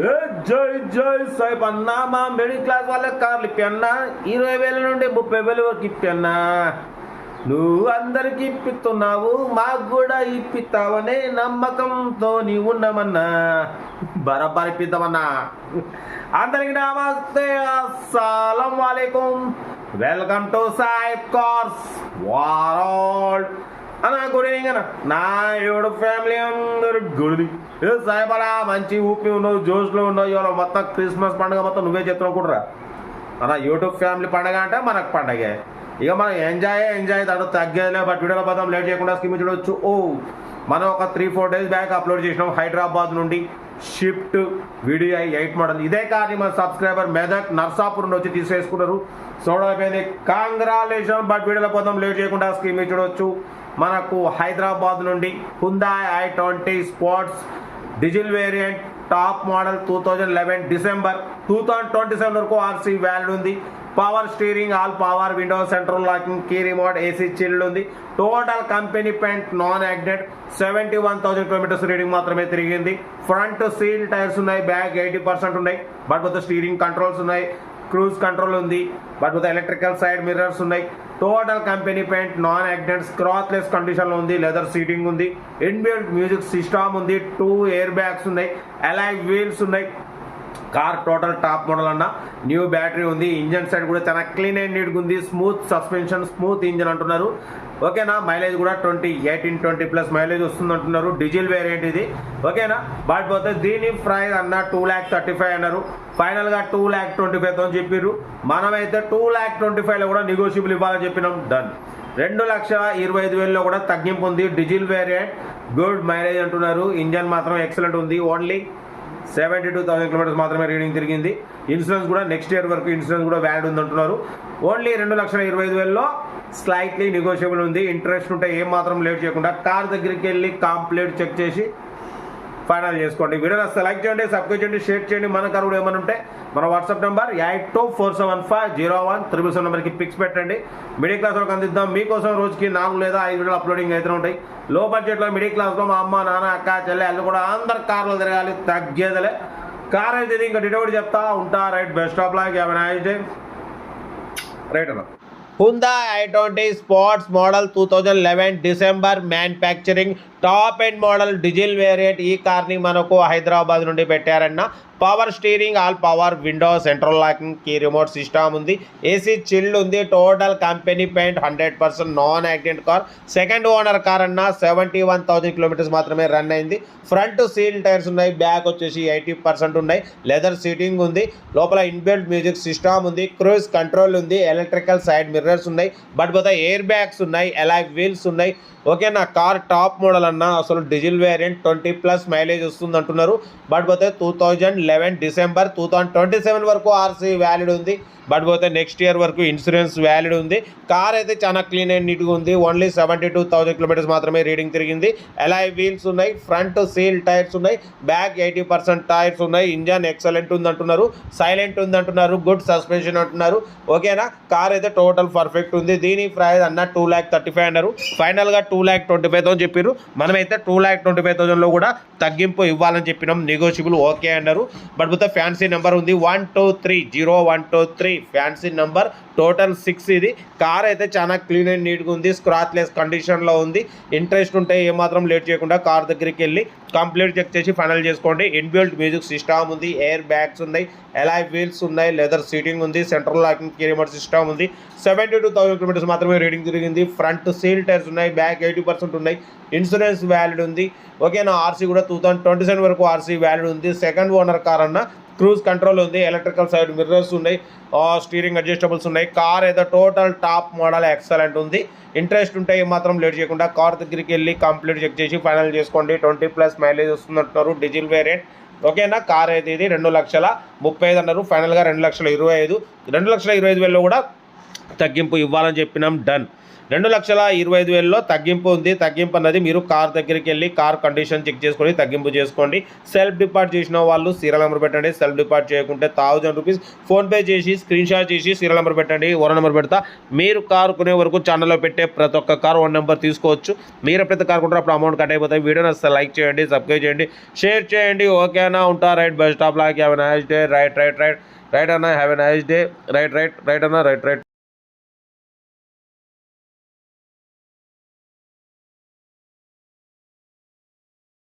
ఏ జై జై సాయిబ్ అన్న, మా మిడిల్ క్లాస్ వాళ్ళకి కార్లు ఇప్పన్నా 20,000 నుండి 30,000 వరకు ఇప్పన్నా. నువ్వు అందరికి ఇప్పిస్తున్నావు, మాకు కూడా ఇప్పిస్తావనే నమ్మకంతో నీ ఉన్నామన్నా. బరాబర్ ఇప్పిద్దామన్నా. అందరికి నమస్తే, అస్సలం వాలేకుం. వెల్కమ్ టు సాయిబ్ కార్స్ వరల్డ్ అన్న. గుడ్ ఈవినింగ్ అన్న. నా యూట్యూబ్ ఫ్యామిలీ అందరు గుడ్ ఈవినింగ్. ఏ సాయిబాలా మంచి ఊపి ఉన్నావు, జోష్లో ఉన్నావు. ఇవాళ మొత్తం క్రిస్మస్ పండుగ మొత్తం నువ్వే చెప్తున్నావు కూడా అన్న. యూట్యూబ్ ఫ్యామిలీ పండుగ అంటే మనకు పండగే. ఇక మనం ఎంజాయ్ దాంట్లో తగ్గేదిలే. బట్ వీడియోలో పోతాం, లేట్ చేయకుండా స్కిమ్ చూడవచ్చు. మనం ఒక 3-4 డేస్ బ్యాక్ అప్లోడ్ చేసినాం హైదరాబాద్ నుండి షిఫ్ట్ వీడియో 8 మోడల్. ఇదే కానీ మన సబ్స్క్రైబర్ మెదక్ నర్సాపూర్ నుండి వచ్చి తీసేసుకున్నారు. చూడకపోయింది, కాంగ్రాచులేషన్. బట్ వీడియోలో పోతాం, లేట్ చేయకుండా స్కీమ్ చూడవచ్చు. మనకు హైదరాబాద్ నుండి Hyundai i20 sports diesel variant top model 2011 December 2027 వరకు ఆర్సీ వ్యాలిడ్ ఉంది. Power steering, all power, windows, central locking, key remote, AC chilled ఉంది. టోటల్ కంపెనీ పెయింట్, నాన్ యాక్డెడ్. 71,000 కిలోమీటర్స్ రీడింగ్ మాత్రమే తిరిగింది. ఫ్రంట్ సీల్ టైర్స్ ఉన్నాయి, బ్యాక్ 80% ఉన్నాయి. But మొత్తం steering controls ఉన్నాయి, క్రూజ్ కంట్రోల్ ఉంది. బట్ మొత్తం ఎలక్ట్రికల్ సైడ్ మిర్రర్స్ ఉన్నాయి. Total company paint, non accident, scratchless కండిషన్లో ఉంది. లెదర్ సీటింగ్ ఉంది. ఇన్బిల్ట్ మ్యూజిక్ సిస్టమ్ ఉంది. 2 ఎయిర్ బ్యాగ్స్ ఉన్నాయి. అలాయ్ వీల్స్ ఉన్నాయి. కార్ టోటల్ టాప్ మోడల్ అన్న. న్యూ బ్యాటరీ ఉంది. ఇంజన్ సైడ్ కూడా చాలా క్లీన్ అండ్ నీట్గా ఉంది. స్మూత్ సస్పెన్షన్, స్మూత్ ఇంజన్ అంటున్నారు. ఓకేనా. మైలేజ్ కూడా 18-20+ మైలేజ్ వస్తుంది అంటున్నారు. డీజిల్ వేరియంట్ ఇది. ఓకేనా. బట్ పోతే దీని ప్రైస్ అన్న 2,35,000 అన్నారు. ఫైనల్గా 2,25,000 చెప్పారు. మనమైతే 2,25,000 కూడా నెగోషియబుల్ ఇవ్వాలని చెప్పినాం. డన్. 2,25,000 కూడా తగ్గింపు ఉంది. డీజిల్ వేరియంట్, గుడ్ మైలేజ్ అంటున్నారు. ఇంజన్ మాత్రం ఎక్సలెంట్ ఉంది. ఓన్లీ 72,000 కిలోమీటర్స్ మాత్రమే రీడింగ్ తిరిగింది. ఇన్సూరెన్స్ కూడా నెక్స్ట్ ఇయర్ వరకు ఇన్సూరెన్స్ కూడా వ్యాలిడ్ ఉంది అంటున్నారు. ఓన్లీ 2,25,000లో స్లైట్లీ నెగోషియబుల్ ఉంది. ఇంట్రెస్ట్ ఉంటే ఏం మాత్రం లేట్ చేయకుండా కార్ దగ్గరికి వెళ్ళి కంప్లీట్ చెక్ చేసి ఫైనల్ చేసుకోండి. వీడియో వస్తే లైక్ చేయండి, సబ్స్క్రైబ్ చేయండి, షేర్ చేయండి. మన కారు కూడా ఏమైనా ఉంటే మన వాట్సాప్ నెంబర్ 82475017 నెంబర్కి పిక్స్ పెట్టండి. మిడిల్ క్లాస్ వాళ్ళకి అందిద్దాం. మీకోసం రోజుకి 4 లేదా 5 వీడియోలు అప్లోడింగ్ అయితే ఉంటాయి. లో బడ్జెట్లో మిడిల్ క్లాస్లో మా అమ్మ, నాన్న, అక్క, చెల్లె అల్లు కూడా అందరు కార్లు తిరగాలి, తగ్గేదలే. కార్ అయితే ఇంకా డిటోడ్ చెప్తా ఉంటా. Right, best of luck, have a nice day. Right అన్న. Hyundai i20 sports model 2011 December manufacturing top end model diesel variant. ఈ కార్ని మనకు హైదరాబాద్ నుండి పెట్టారన్న. Power steering, all power, window, central locking, key remote system ఉంది. ఏసీ చిల్డ్ ఉంది. Total company paint, 100% non accident car. Second owner car అన్న. 71,000 kilometers మాత్రమే run అయింది. ఫ్రంట్ సీల్ టైర్స్ ఉన్నాయి. బ్యాక్ వచ్చేసి 80% ఉన్నాయి. లెదర్ సీటింగ్ ఉంది. లోపల ఇన్బిల్ట్ మ్యూజిక్ సిస్టమ్ ఉంది. క్రూజ్ కంట్రోల్ ఉంది. ఎలక్ట్రికల్ సైడ్ మిర్రర్స్ ఉన్నాయి. బట్ పోతే ఎయిర్ బ్యాగ్స్ ఉన్నాయి. అలాయ్ వీల్స్ ఉన్నాయి. ఓకేనా. కార్ టాప్ మోడల్ అన్న. అసలు డీజిల్ వేరియంట్ 20+ మైలేజ్ వస్తుంది అంటున్నారు. బట్ పోతే 2011 డిసెంబర్ 2027 వరకు ఆర్సీ వ్యాలిడ్ ఉంది. బట్ పోతే నెక్స్ట్ ఇయర్ వరకు ఇన్సూరెన్స్ వ్యాలిడ్ ఉంది. కార్ అయితే చాలా క్లీన్ అండ్ నీట్గా ఉంది. ఓన్లీ 72,000 కిలోమీటర్స్ మాత్రమే రీడింగ్ తిరిగింది. అలాయ్ వీల్స్ ఉన్నాయి. ఫ్రంట్ సీల్ టైర్స్ ఉన్నాయి. బ్యాక్ 80% టైర్స్ ఉన్నాయి. ఇంజన్ ఎక్సలెంట్ ఉంది అంటున్నారు. సైలెంట్ ఉంది అంటున్నారు. గుడ్ సస్పెన్షన్ అంటున్నారు. ఓకేనా. కార్ అయితే టోటల్ పర్ఫెక్ట్ ఉంది. దీని ప్రైస్ అన్న 2,35,000 అన్నారు. ఫైనల్గా 2,25,000 చెప్పారు. మనమైతే 2,25,000లో కూడా తగ్గింపు ఇవ్వాలని చెప్పినాం. నెగోషియబుల్ ఓకే అన్నారు. బట్ పోతే ఫ్యాన్సీ నెంబర్ ఉంది 1230123 ఫ్యాన్సీ నెంబర్. టోటల్ 6 ఇది. కార్ అయితే చాలా క్లీన్ అండ్ నీట్గా ఉంది. స్క్రాచ్లెస్ కండిషన్లో ఉంది. ఇంట్రెస్ట్ ఉంటే ఏమాత్రం లేట్ చేయకుండా కార్ దగ్గరికి వెళ్ళి కంప్లీట్ చెక్ చేసి ఫైనల్ చేసుకోండి. ఇన్బిల్ట్ మ్యూజిక్ సిస్టమ్ ఉంది. ఎయిర్ బ్యాగ్స్ ఉన్నాయి. అలాయ్ వీల్స్ ఉన్నాయి. లెదర్ సీటింగ్ ఉంది. Central locking, key remote system ఉంది. 72,000 కిలోమీటర్స్ మాత్రమే రీడింగ్ తిరిగింది. ఫ్రంట్ సీల్ టైర్స్ ఉన్నాయి. బ్యాక్ 80% ఉన్నాయి. ఇన్సూరెన్స్ వ్యాలిడ్ ఉంది. ఓకేనా. ఆర్సీ కూడా 2027 వరకు ఆర్సీ వ్యాలిడ్ ఉంది. సెకండ్ ఓనర్ కార్ అన్న. క్రూజ్ కంట్రోల్ ఉంది. ఎలక్ట్రికల్ సైడ్ మిర్రర్స్ ఉన్నాయి. స్టీరింగ్ అడ్జస్టబుల్స్ ఉన్నాయి. కార్ అయితే టోటల్ టాప్ మోడల్ ఎక్సలెంట్ ఉంది. ఇంట్రెస్ట్ ఉంటే ఏమాత్రం లేట్ చేయకుండా కార్ దగ్గరికి వెళ్ళి కంప్లీట్ చెక్ చేసి ఫైనల్ చేసుకోండి. 20+ మైలేజ్ వస్తుంది అంటున్నారు. Diesel variant. ఓకేనా. కార్ అయితే ఇది 2,35,000 అన్నారు. ఫైనల్గా 2,25,000. 2,25,000లో కూడా తగ్గింపు ఇవ్వాలని చెప్పినాం. డన్. 2,25,000లో తగ్గింపు ఉంది. తగ్గింపు అన్నది మీరు కార్ దగ్గరికి వెళ్ళి కార్ కండిషన్ చెక్ చేసుకొని తగ్గింపు చేసుకోండి. సెల్ఫ్ డిపార్ట్ చేసిన వాళ్ళు సీరియల్ నెంబర్ పెట్టండి. సెల్ఫ్ డిపార్ట్ చేయకుంటే 1000 రూపీస్ ఫోన్పే చేసి స్క్రీన్ షాట్ చేసి సీరియల్ నెంబర్ పెట్టండి. ఓనర్ నెంబర్ పెడతా. మీరు కారు కొనే వరకు ఛానల్లో పెట్టే ప్రతి ఒక్క కారు ఓన్ నెంబర్ తీసుకోవచ్చు. మీరు ఎప్పుడైతే కారు కొంటారో అప్పుడు అమౌంట్ కట్ అయిపోతాయి. వీడియోని అసలు లైక్ చేయండి, సబ్స్క్రైబ్ చేయండి, షేర్ చేయండి. ఓకేనా? ఉంటా. రైట్ బస్ స్టాప్ లాగా have a nice day. Right అన్న, have a nice day. Right అన్న, రైట్.